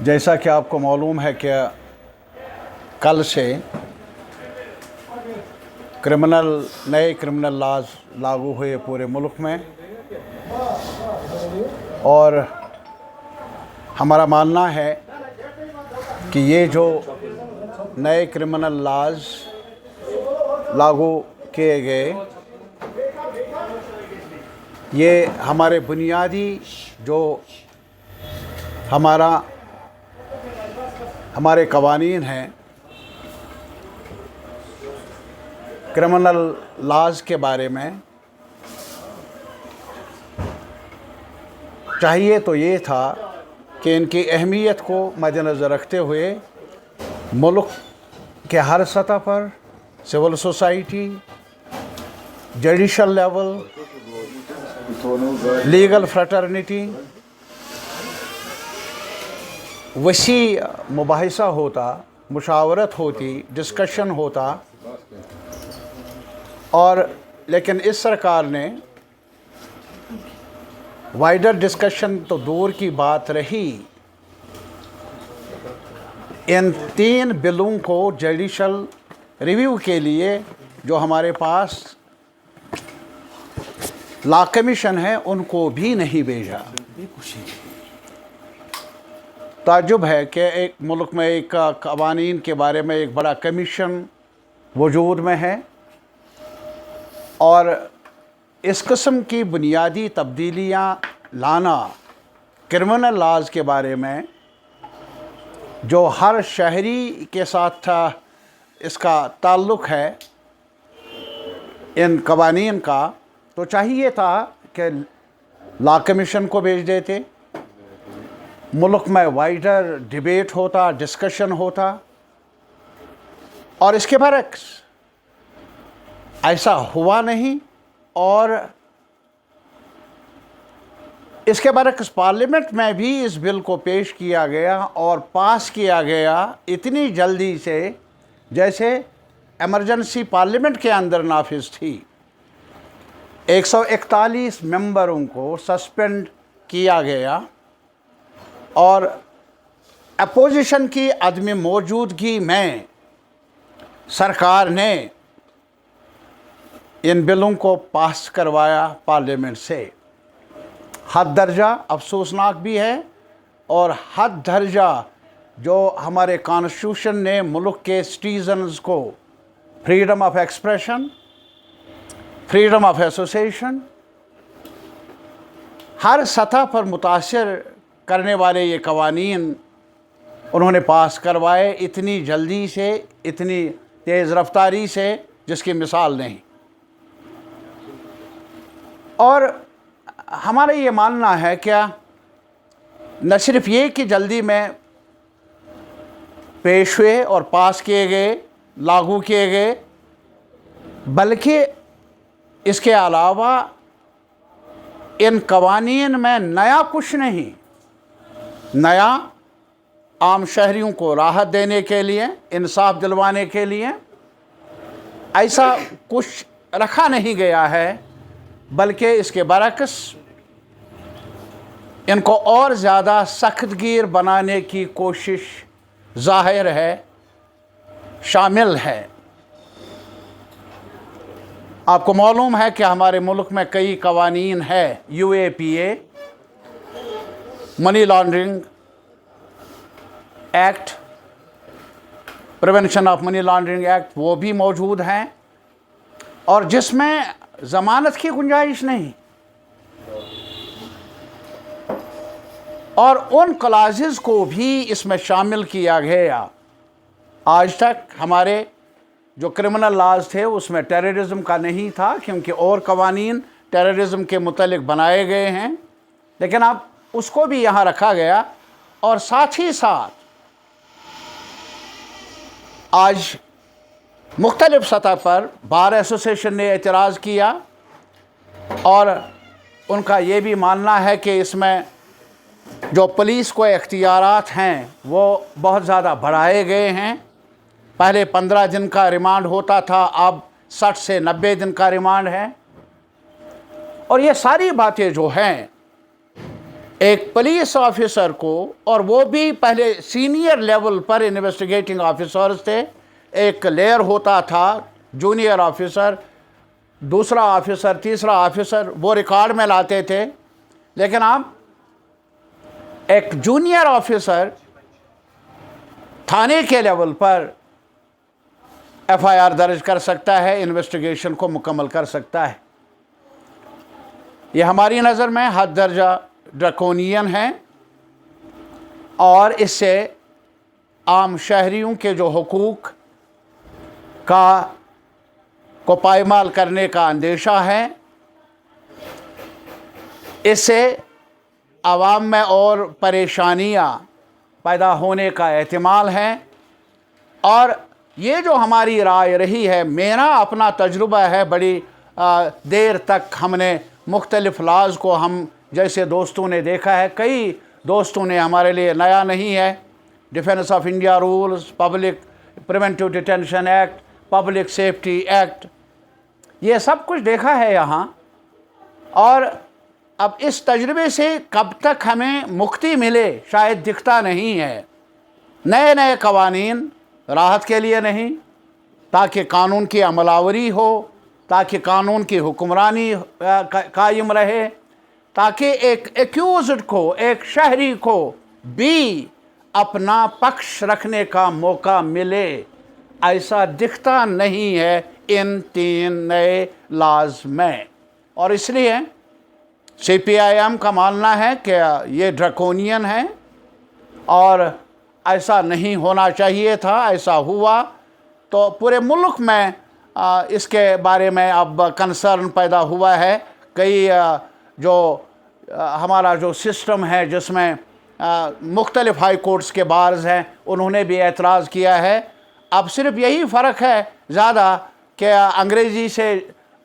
जैसा कि आपको मालूम है कि कल से नए क्रिमिनल लाज लागू हुए पूरे मुल्क में, और हमारा मानना है कि ये जो नए क्रिमिनल लाज लागू किए गए, ये हमारे बुनियादी जो हमारे कवानीन हैं, क्रिमिनल लॉज के बारे में, चाहिए तो ये था कि इनकी अहमियत को मद्देनज़र रखते हुए मुल्क के हर सतह पर civil society, judicial level, legal fraternity वसी मुबाहिसा होता, मुशावरत होती, डिस्कशन होता। और लेकिन इस सरकार ने वाइडर डिस्कशन तो दूर की बात रही, इन 3 बिलों को जुडिशल रिव्यू के लिए जो हमारे पास लॉ कमीशन है उनको भी नहीं भेजा। ताज्जुब है कि एक मुल्क में एक कवानीन के बारे में एक बड़ा कमीशन वजूद में है, और इस किस्म की बुनियादी तब्दीलियाँ लाना क्रिमिनल लॉज के बारे में, जो हर शहरी के साथ इसका ताल्लुक़ है इन कवानीन का, तो चाहिए था कि लॉ कमीशन को भेज देते, मुल्क में वाइडर डिबेट होता, डिस्कशन होता। और इसके बरक्स ऐसा हुआ नहीं, और इसके बरक्स पार्लियामेंट में भी इस बिल को पेश किया गया और पास किया गया इतनी जल्दी से जैसे एमरजेंसी पार्लियामेंट के अंदर नाफिज थी। 141 मेंबरों को सस्पेंड किया गया, और अपोजिशन की अदम मौजूदगी में सरकार ने इन बिलों को पास करवाया पार्लियामेंट से। हद दर्जा अफसोसनाक भी है, और हद दर्जा जो हमारे कॉन्स्टिट्यूशन ने मुल्क के सिटीजन्स को freedom of expression, freedom of association, हर सतह पर मुतासर करने वाले ये कवानीन उन्होंने पास करवाए इतनी जल्दी से, इतनी तेज़ रफ्तारी से, जिसकी मिसाल नहीं। और हमारा ये मानना है क्या, न सिर्फ ये कि जल्दी में पेश हुए और पास किए गए, लागू किए गए, बल्कि इसके अलावा इन कवानीन में नया कुछ नहीं, नया आम शहरियों को राहत देने के लिए, इंसाफ दिलवाने के लिए ऐसा कुछ रखा नहीं गया है, बल्कि इसके बरक्स इनको और ज़्यादा सख्तगीर बनाने की कोशिश ज़ाहिर है, शामिल है। आपको मालूम है कि हमारे मुल्क में कई कवानीन है, UAPA, money laundering act, prevention of money laundering act, वो भी मौजूद हैं, और जिसमें ज़मानत की गुंजाइश नहीं, और उन क्लासेस को भी इसमें शामिल किया गया। आज तक हमारे जो क्रिमिनल लॉज थे उसमें टेररिज्म का नहीं था, क्योंकि और कवानीन टेररिज्म के मुतल्लिक बनाए गए हैं, लेकिन अब उसको भी यहाँ रखा गया। और साथ ही साथ आज मुख्तलिफ सतह पर बार एसोसिएशन ने एतराज़ किया, और उनका ये भी मानना है कि इसमें जो पुलिस को इख्तियारात हैं वो बहुत ज़्यादा बढ़ाए गए हैं। पहले 15 दिन का रिमांड होता था, अब 60 से 90 दिन का रिमांड है। और ये सारी बातें जो हैं ایک پولیس آفیسر کو، اور وہ بھی پہلے سینئر لیول پر انویسٹیگیٹنگ آفیسرز تھے، ایک لیئر ہوتا تھا جونیئر آفیسر، دوسرا آفیسر، تیسرا آفیسر، وہ ریکارڈ میں لاتے تھے، لیکن اب ایک جونیئر آفیسر تھانے کے لیول پر ایف آئی آر درج کر سکتا ہے، انویسٹیگیشن کو مکمل کر سکتا ہے۔ یہ ہماری نظر میں حد درجہ ڈریکونین ہے، اور اس سے عام شہریوں کے جو حقوق کو پائمال کرنے کا اندیشہ ہے، اس سے عوام میں اور پریشانیاں پیدا ہونے کا احتمال ہے۔ اور یہ جو ہماری رائے رہی ہے، میرا اپنا تجربہ ہے، بڑی دیر تک ہم نے مختلف لاز کو ہم جیسے دوستوں نے دیکھا ہے، کئی دوستوں نے، ہمارے لیے نیا نہیں ہے، defence of India rules, public preventive detention act, public safety act, یہ سب کچھ دیکھا ہے یہاں۔ اور اب اس تجربے سے کب تک ہمیں مکتی ملے شاید دکھتا نہیں ہے۔ نئے نئے قوانین راحت کے لیے نہیں، تاکہ قانون کی عمل آوری ہو، تاکہ قانون کی حکمرانی قائم رہے، تاکہ ایک ایکیوزڈ کو، ایک شہری کو بھی اپنا پکش رکھنے کا موقع ملے۔ ایسا دکھتا نہیں ہے ان 3 نئے لاز میں، اور اس لیے سی پی آئی ایم کا ماننا ہے کہ یہ ڈریکونین ہے اور ایسا نہیں ہونا چاہیے تھا، ایسا ہوا تو پورے ملک میں اس کے بارے میں اب کنسرن پیدا ہوا ہے۔ کئی جو ہمارا جو سسٹم ہے جس میں مختلف ہائی کورٹس کے بارز ہیں، انہوں نے بھی اعتراض کیا ہے۔ اب صرف یہی فرق ہے زیادہ کہ انگریزی سے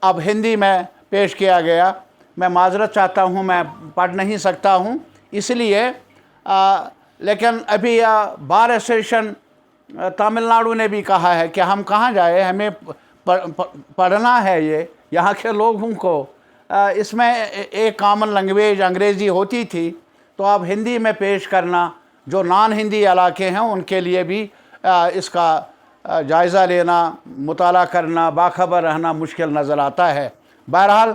اب ہندی میں پیش کیا گیا۔ میں معذرت چاہتا ہوں، میں پڑھ نہیں سکتا ہوں، اس لیے لیکن ابھی بار ایسوسیشن تامل ناڈو نے بھی کہا ہے کہ ہم کہاں جائے، ہمیں پڑھنا ہے یہ یہاں کے لوگوں کو۔ اس میں ایک کامن لینگویج انگریزی ہوتی تھی، تو اب ہندی میں پیش کرنا، جو نان ہندی علاقے ہیں ان کے لیے بھی اس کا جائزہ لینا، مطالعہ کرنا، باخبر رہنا مشکل نظر آتا ہے۔ بہرحال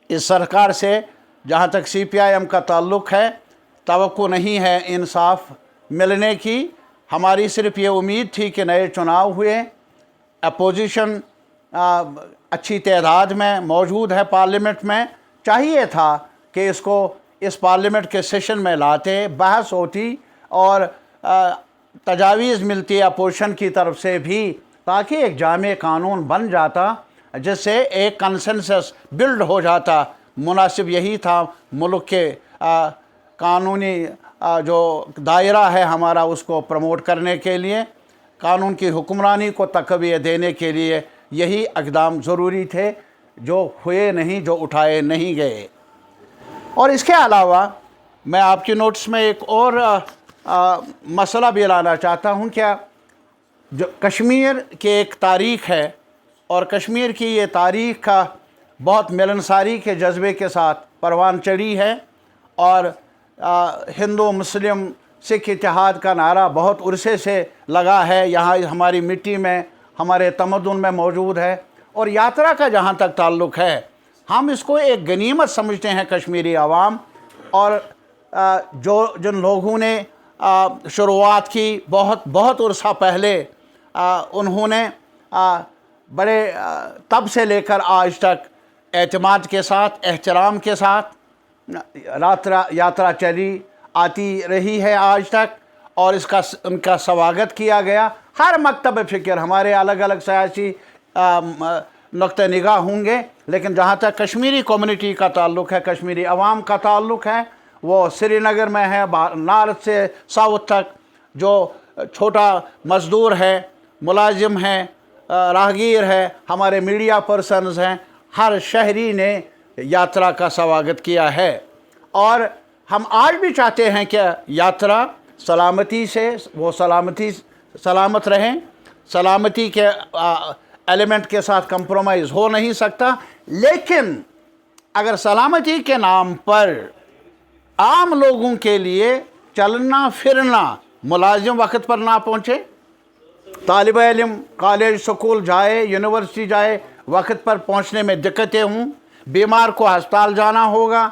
اس سرکار سے جہاں تک سی پی آئی ایم کا تعلق ہے، توقع نہیں ہے انصاف ملنے کی۔ ہماری صرف یہ امید تھی کہ نئے چناؤ ہوئے، اپوزیشن اچھی تعداد میں موجود ہے پارلیمنٹ میں، چاہیے تھا کہ اس کو اس پارلیمنٹ کے سیشن میں لاتے، بحث ہوتی اور تجاویز ملتی اپوزیشن کی طرف سے بھی، تاکہ ایک جامع قانون بن جاتا جس سے ایک کنسنسس بلڈ ہو جاتا۔ مناسب یہی تھا ملک کے قانونی جو دائرہ ہے ہمارا، اس کو پروموٹ کرنے کے لیے، قانون کی حکمرانی کو تقویت دینے کے لیے یہی اقدام ضروری تھے، جو ہوئے نہیں، جو اٹھائے نہیں گئے۔ اور اس کے علاوہ میں آپ کی نوٹس میں ایک اور مسئلہ بھی لانا چاہتا ہوں کہ جو کشمیر کی ایک تاریخ ہے، اور کشمیر کی یہ تاریخ کا بہت ملنساری کے جذبے کے ساتھ پروان چڑھی ہے، اور ہندو مسلم سکھ اتحاد کا نعرہ بہت عرصے سے لگا ہے، یہاں ہماری مٹی میں، ہمارے تمدن میں موجود ہے۔ اور یاترا کا جہاں تک تعلق ہے، ہم اس کو ایک غنیمت سمجھتے ہیں کشمیری عوام، اور جن لوگوں نے شروعات کی بہت عرصہ پہلے، انہوں نے بڑے تب سے لے کر آج تک اعتماد کے ساتھ، احترام کے ساتھ یاترا چلی آتی رہی ہے آج تک، اور ان کا سواگت کیا گیا۔ ہر مکتب فکر ہمارے الگ الگ سیاسی نقطہ نگاہ ہوں گے، لیکن جہاں تک کشمیری کمیونٹی کا تعلق ہے، کشمیری عوام کا تعلق ہے، وہ سری نگر میں ہے، نارتھ سے ساؤتھ تک، جو چھوٹا مزدور ہے، ملازم ہے، راہگیر ہے، ہمارے میڈیا پرسنز ہیں، ہر شہری نے یاترا کا سواگت کیا ہے۔ اور ہم آج بھی چاہتے ہیں کہ یاترا سلامتی سے، وہ سلامت رہیں، سلامتی کے ایلیمنٹ کے ساتھ کمپرومائز ہو نہیں سکتا، لیکن اگر سلامتی کے نام پر आम लोगों के लिए चलना फिरना, मुलाजिम वक्त पर ना पहुँचे, तालिब इल्म कॉलेज स्कूल जाए, यूनिवर्सिटी जाए, वक्त पर पहुँचने में दिक्कतें हों, बीमार को अस्पताल जाना होगा,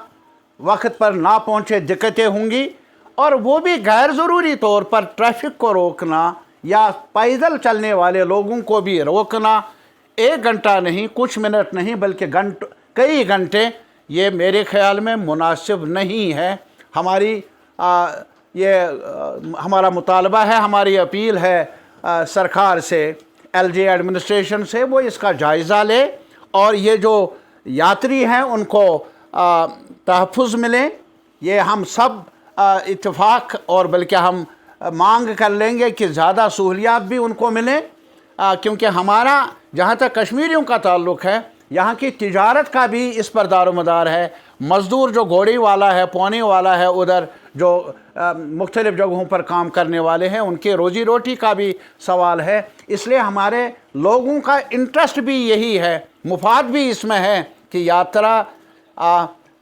वक्त पर ना पहुँचे दिक्कतें होंगी, और वो भी गैर ज़रूरी तौर पर ट्रैफिक को रोकना या पैदल चलने वाले लोगों को भी रोकना, 1 घंटा नहीं, कुछ मिनट नहीं, बल्कि कई घंटे, ये मेरे ख्याल में मुनासिब नहीं है। हमारा मुतालबा है, हमारी अपील है सरकार से, LG एडमिनिस्ट्रेशन से, वो इसका जायज़ा ले और ये जो यात्री हैं उनको तहफ़्फ़ुज़ मिले। ये हम सब इत्तेफाक और बल्कि हम मांग कर लेंगे कि ज़्यादा सहूलियात भी उनको मिलें, क्योंकि हमारा जहाँ तक कश्मीरियों का ताल्लुक़ है, यहाँ की तिजारत का भी इस पर दारोमदार है। मज़दूर जो घोड़ी वाला है, पौनी वाला है, उधर जो मुख्तलिफ़ जगहों पर काम करने वाले हैं, उनके रोज़ी रोटी का भी सवाल है। इसलिए हमारे लोगों का इंटरेस्ट भी यही है, मुफाद भी इसमें है कि यात्रा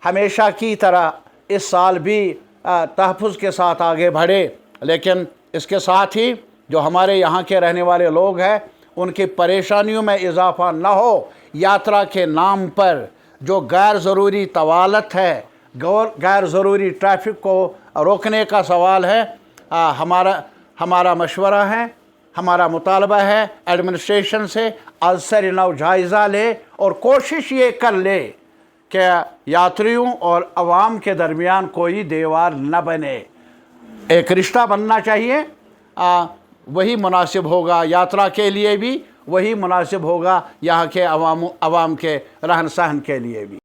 हमेशा की तरह इस साल भी तहफ़्फ़ुज़ के साथ आगे बढ़े। लेकिन इसके साथ ही जो हमारे यहाँ के रहने वाले लोग हैं, उनकी परेशानियों में इजाफ़ा न हो। यात्रा के नाम पर जो गैर ज़रूरी तवालत है, गैर ज़रूरी ट्रैफिक को रोकने का सवाल है, हमारा मशवरा है, हमारा मुतालबा है एडमिनिस्ट्रेशन से, अज़सर नौ जायज़ा ले और कोशिश ये कर ले कि यात्रियों और अवाम के दरमियान कोई दीवार न बने। एक रिश्ता बनना चाहिए, वही मुनासिब होगा यात्रा के लिए भी, वही मुनासिब होगा यहाँ के अवाम के रहन सहन के लिए भी।